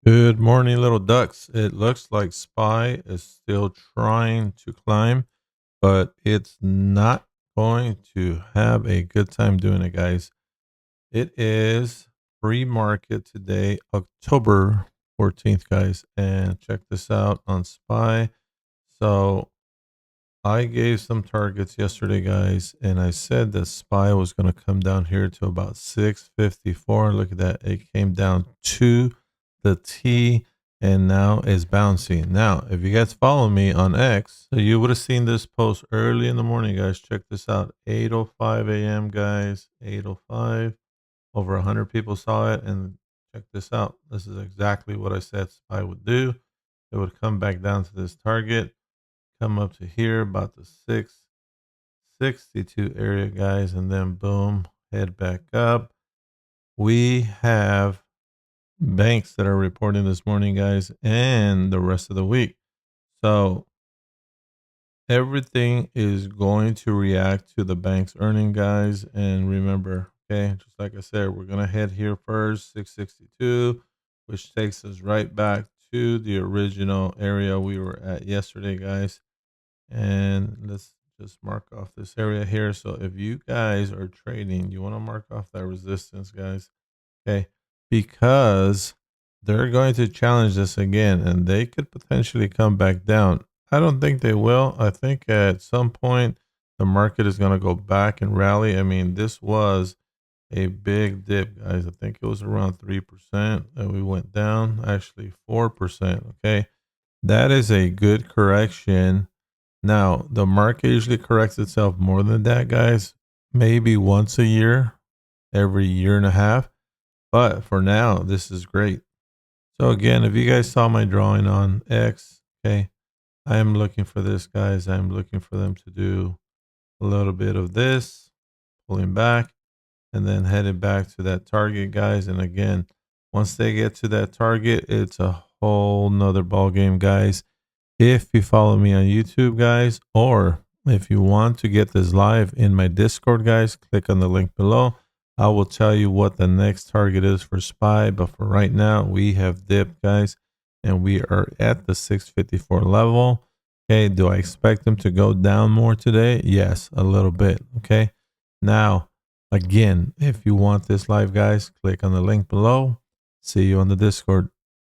Good morning, little ducks. It looks like SPY is still trying to climb, but it's not going to have a good time doing it, guys. It is free market today, October 14th, guys. And check this out on SPY. So I gave some targets yesterday, guys, and I said that SPY was going to come down here to about 654. Look at that. It came down to the T and now is bouncing. Now, if you guys follow me on X, so you would have seen this post early in the morning, guys. Check this out. 8:05 a.m., guys. 8:05. Over 100 people saw it. And check this out. This is exactly what I said SPY would do. It would come back down to this target, come up to here about the 662 area, guys, and then boom, head back up. We have banks that are reporting this morning, guys, and the rest of the week. So everything is going to react to the bank's earning, guys. And remember, okay, just like I said, we're gonna head here first, 662, which takes us right back to the original area we were at yesterday, guys. And let's just mark off this area here. So if you guys are trading, you want to mark off that resistance, guys. Okay. Because they're going to challenge this again and they could potentially come back down. I don't think they will. I think at some point the market is going to go back and rally. I mean, this was a big dip, guys. I think it was around 3% that we went down, actually 4%. Okay. That is a good correction. Now, the market usually corrects itself more than that, guys. Maybe once a year, every year and a half. But for now, this is great. So again, if you guys saw my drawing on X, okay, I am looking for this, guys. I'm looking for them to do a little bit of this, pulling back, and then headed back to that target, guys. And again, once they get to that target, it's a whole nother ball game, guys. If you follow me on YouTube, guys, or if you want to get this live in my Discord, guys, click on the link below. I will tell you what the next target is for SPY. But for right now, we have dipped, guys, and we are at the 654 level. Okay, do I expect them to go down more today? Yes, a little bit. Okay, now, again, if you want this live, guys, click on the link below. See you on the Discord.